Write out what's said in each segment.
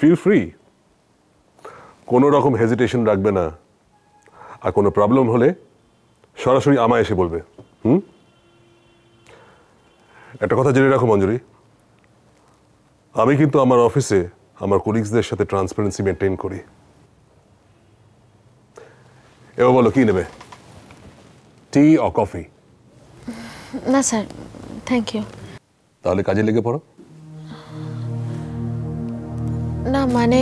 Feel free, কোনো রকম hesitation রাখবে না, আর কোনো প্রবলেম হলে সরাসরি আমায় এসে বলবে। একটা কথা জেনে রাখো মঞ্জুরি, আমি কিন্তু আমার অফিসে আমার কলিগসদের সাথে ট্রান্সপারেন্সি মেনটেন করি। এবার বলো কি নেবে, টি অর কফি? না স্যার, থ্যাংক ইউ। তাহলে কাজে লেগে পড়ো। না মানে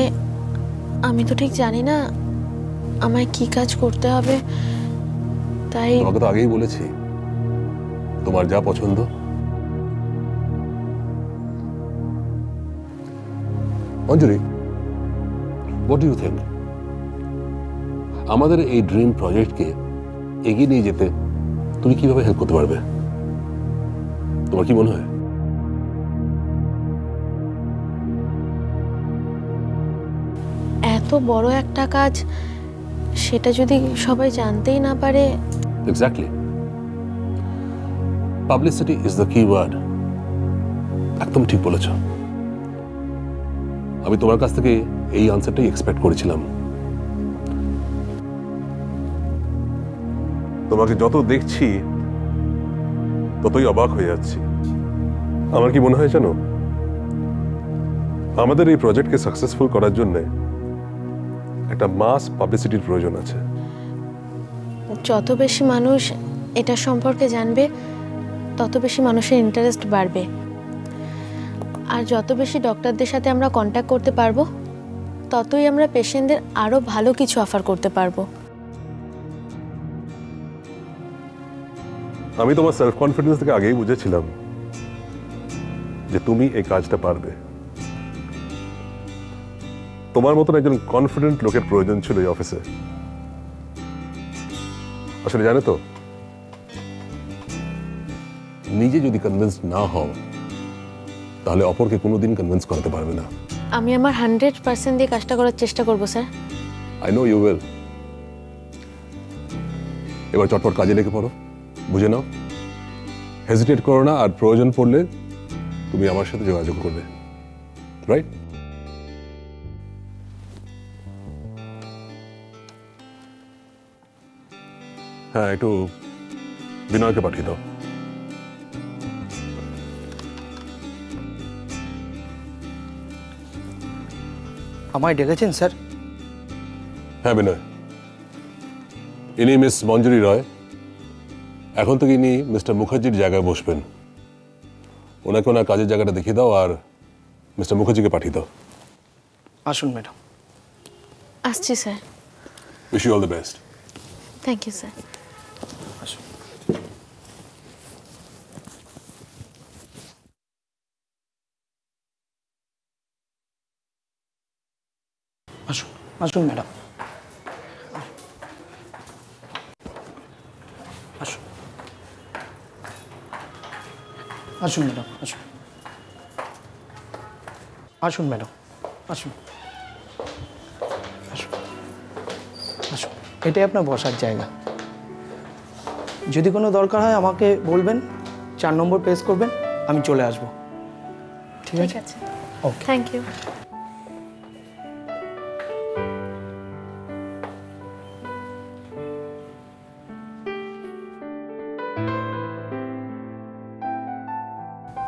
আমি তো ঠিক জানি না আমায় কি কাজ করতে হবে, তাই। তোমাকে তো আগেই বলেছি তোমার যা পছন্দ। মঞ্জুরি, হোয়াট ডু ইউ থিংক আমাদের এই ড্রিম প্রজেক্টকে এগিয়ে নিয়ে যেতে তুমি কিভাবে হেল্প করতে পারবে? তোমার কি মনে হয়? এত বড় একটা কাজ, সেটা যদি সবাই জানতেই না পারে। Exactly, publicity is the keyword. একদম ঠিক বলেছ। আমি তোমার কাছ থেকে এই আনসারটাই এক্সপেক্ট করেছিলাম। তোমাকে যত দেখছি ততই অবাক হয়ে যাচ্ছি। আমার কি মনে হয় জানো, আমাদের এই প্রজেক্টকে সাকসেসফুল করার জন্য একটা মাস পাবলিসিটির প্রয়োজন আছে। যত বেশি মানুষ এটা সম্পর্কে জানবে তত বেশি মানুষের ইন্টারেস্ট বাড়বে, আর যত বেশি ডক্টরদের সাথে আমরা কন্ট্যাক্ট করতে পারবো ততই আমরা পেশেন্টদের আরো ভালো কিছু অফার করতে পারবো। আমি তোমার সেলফ কনফিডেন্স থেকে আগেই বুঝেছিলাম যে তুমি এই কাজটা পারবে। তোমার মতন একজন কনফিডেন্ট লোকের প্রয়োজন ছিল এই অফিসে। আসলে জানো তো, নিজে যদি কনভিন্স না হও তাহলে অপরকে কোনোদিন কনভিন্স করতে পারবে না। আমি আমার 100% দিয়ে কাজটা করার চেষ্টা করব sir. I know you will. এবার চটপট কাজে লেগে পড়ো, বুঝে নাও, হেজিটেট করো না, আর প্রয়োজন পড়লে তুমি আমার সাথে যোগাযোগ করবে, রাইট? হ্যাঁ, একটু বিনয়কে পাঠিয়ে দাও। আমায় ডেকেছেন স্যার? হ্যাঁ বিনয়, ইনি মিস মঞ্জুরি রয়। এখন থেকে ইনি মিস্টার মুখার্জির জায়গায় বসবেন। ওনাকে ওনার কাজের জায়গাটা দেখিয়ে দাও আর মিস্টার মুখার্জিকে পাঠিয়ে দাও। আসুন ম্যাডাম। আসছি sir. Wish you all the best. Thank you sir. আসুন। আসুন আসুন ম্যাডাম, আসুন আসুন ম্যাডাম, আসুন আসুন ম্যাডাম, আসুন আসুন আসুন। এটাই আপনার বসার জায়গা। যদি কোনো দরকার হয় আমাকে বলবেন, 4 নম্বর প্রেস করবেন, আমি চলে আসবো। ঠিক আছে? ওকে, থ্যাংক ইউ।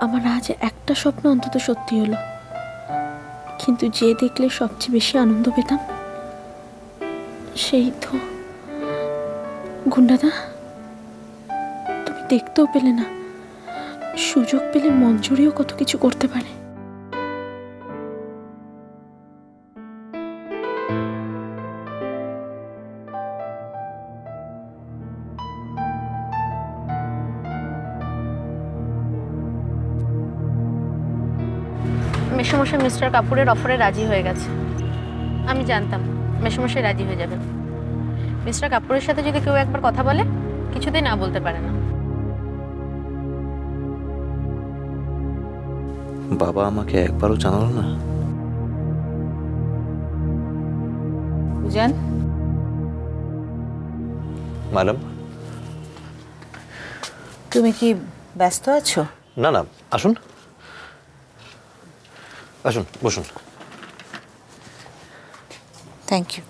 আমার আজ একটা স্বপ্ন অন্তত সত্যি হলো, কিন্তু যে দেখলে সবচেয়ে বেশি আনন্দ পেতাম সেই তো গুন্ডাদা। তুমি দেখতেও পেলে না, সুযোগ পেলে মঞ্জুরিও কত কিছু করতে পারে। মেসমশাই মিস্টার কাপুরের অফারে রাজি হয়ে গেছে। আমি জানতাম মেসমশাই রাজি হয়ে যাবেন। মিস্টার কাপুরের সাথে যদি কেউ একবার কথা বলে কিছুতেই না বলতে পারে না। বাবা আমাকে একবারও জানালো না। জান ম্যাডাম, তুমি কি ব্যস্ত আছো? না না, আসুন আসুন, বসুন। Thank you.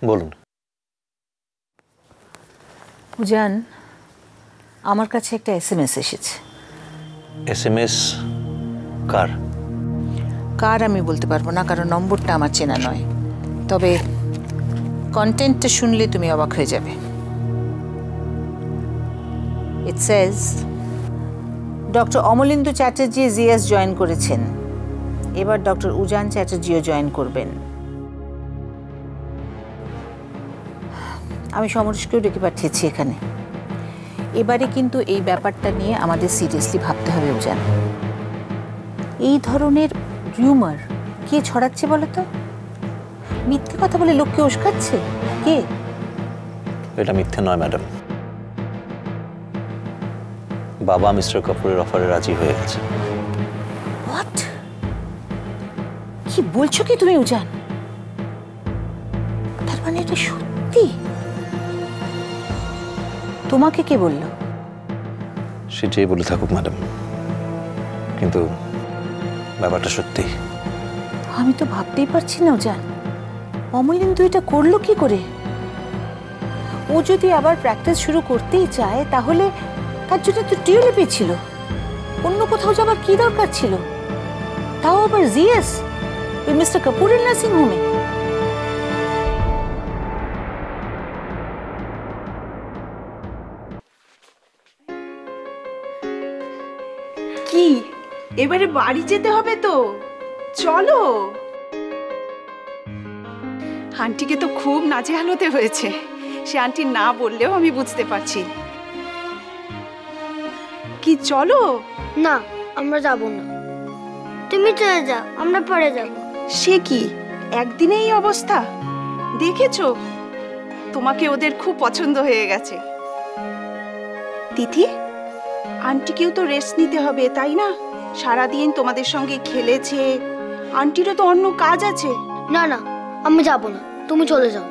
বলুন। উজান, আমার কাছে একটা SMS এসেছে। SMS কার? কার আমি বলতে পারবো না, কারণ নম্বরটা আমার চেনা নয়। তবে কন্টেন্টটা শুনলে তুমি অবাক হয়ে যাবে। It says doctor Amalendu Chatterjee GS join করেছেন, এবার ডক্টর উজান চ্যাটার্জিও জয়েন করবেন। আমি সমরেশকেও ডেকে পাঠিয়েছি এখানে। এবারে কিন্তু এই ব্যাপারটা নিয়ে আমাদের সিরিয়াসলি ভাবতে হবে উজান। এই ধরনের রিউমার কে ছড়াচ্ছে বলো তো? মিথ্যে কথা বলে লোককে উস্কাচ্ছে কে? এটা মিথ্যে নয় ম্যাডাম, বাবা মিস্টার কাপুরের অফারে রাজি হয়ে গেছে। হোয়াট? কি বলছো কি তুমি উজান? তার মানে এটা সত্যি? তোমাকে কে বললো? সেটাই বলে থাকুক ম্যাডাম, কিন্তু ব্যাপারটা সত্যি। আমি তো ভাবতেই পারছি না উজান, অমলেন্দু এটা করলো কি করে? ও যদি আবার প্র্যাকটিস শুরু করতেই চায় তাহলে তার জন্য তো টিউলিপি ছিল, অন্য কোথাও যাবার কি দরকার ছিল? তাও আবার জিএস, ওই মিস্টার কাপুরের নার্সিং হোমে। কি এবারে বাড়ি যেতে হবে তো? চলো। আন্টিকে তো খুব নাজেহাল হতে হয়েছে, সে আন্টি না বললেও আমি বুঝতে পারছি। কি চলো? না, আমরা যাব না, তুমি চলে যাও, আমরা পরে যাব। সে কি একদিনে এই অবস্থা? দেখেছো, তোমাকে ওদের খুব পছন্দ হয়ে গেছে। তিথি, আন্টিকেও তো রেস্ট নিতে হবে তাই না? সারাদিন তোমাদের সঙ্গে খেলেছে, আন্টিরও তো অন্য কাজ আছে। না না, আমি যাব না, তুমি চলে যাও।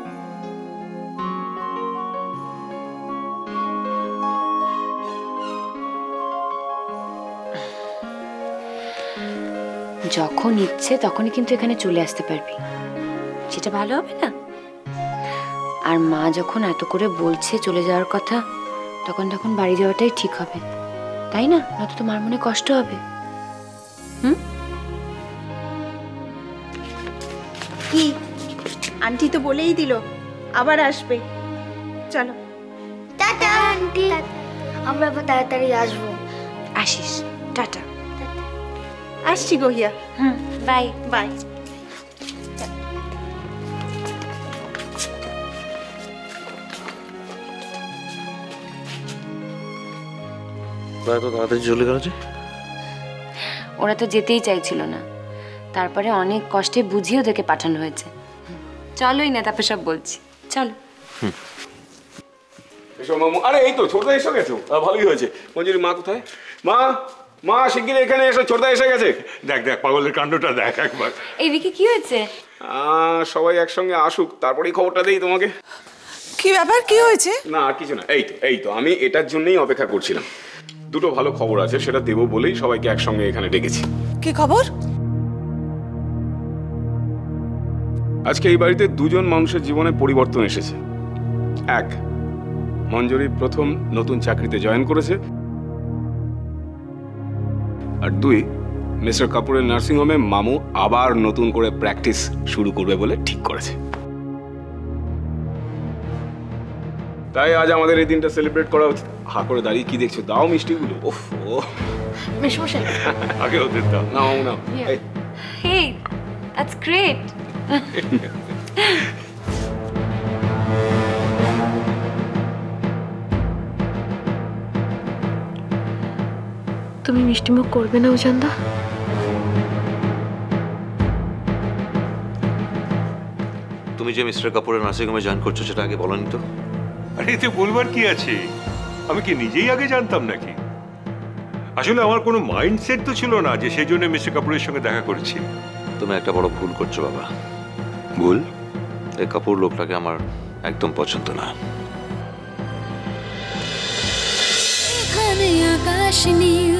যখন ইচ্ছে তখনই কিন্তু এখানে চলে আসতে পারবি, সেটা ভালো হবে না? আর মা যখন এত করে বলছে চলে যাওয়ার কথা, তখন বাড়ি যাওয়াটাই ঠিক হবে, তাই না? নয়তো তোমার মনে কষ্ট হবে। কি আন্টি তো বলেই দিল আবার আসবে। চলো। টাটা আন্টি, আমরা আবার তাড়াতাড়ি আসবো। আসিস, টাটা। আসছি গহিয়া। Bye bye. তো তাড়াতাড়ি চলে গেল যে? ওরা তো যেতেই চাইছিল না, তারপরে অনেক কষ্টে বুঝিয়ে ওদেরকে পাঠানো হয়েছে। চলোই না, তারপর সব বলছি। চলো। এসো মামু। আরে এই তো ছোটদা এসে গেছো, ভালোই হয়েছে। মঞ্জুরি মা কোথায়? মা, মা শিগগির এখানে এসো, ছোটদা এসে গেছে। দেখ দেখ পাগলের কাণ্ডটা দেখ একবার। এইদিকে কি হয়েছে? সবাই একসঙ্গে আসুক তারপরেই খবরটা দেই তোমাকে। কি ব্যাপার, কি হয়েছে? না আর কিছু না, এই তো আমি এটার জন্যই অপেক্ষা করছিলাম। দুটো ভালো খবর আছে, সেটা দেবো বলেই সবাইকে একসঙ্গে এখানে ডেকেছি। কি খবর? আজকে এই বাড়িতে দুজন মানুষের জীবনে পরিবর্তন এসেছে। এক, মঞ্জুরি প্রথম নতুন চাকরিতে জয়েন করেছে, আর দুই, মিস্টার কাপুরের নার্সিং হোমে মামু আবার নতুন করে প্র্যাকটিস শুরু করবে বলে ঠিক করেছে। তাই আজ আমাদের এই দিনটা সেলিব্রেট করা উচিত। হা করে দাঁড়িয়ে কি দেখছো? দাও মিষ্টিগুলো। ওফ, ও মেশমশাই, আগে ওদের দাও। নাও নাও। Hey, that's great. তুমি মিষ্টিমুখ করবে না উজানদা? তুমি যে মিস্টার কাপুরের নার্সিং হোমে জয়েন করছো সেটা আগে বলনি তো? আরে এতে বলবার কি আছে? আমি কি নিজেই আগে জানতাম নাকি? আসলে আমার কোনো মাইন্ডসেট তো ছিল না যে সেই জন্য মিস্টার কাপুরের সঙ্গে দেখা করেছি। তুমি একটা বড় ভুল করছো বাবা। ভুল? এই কাপুর লোকটাকে আমার একদম পছন্দ না। এখানে News.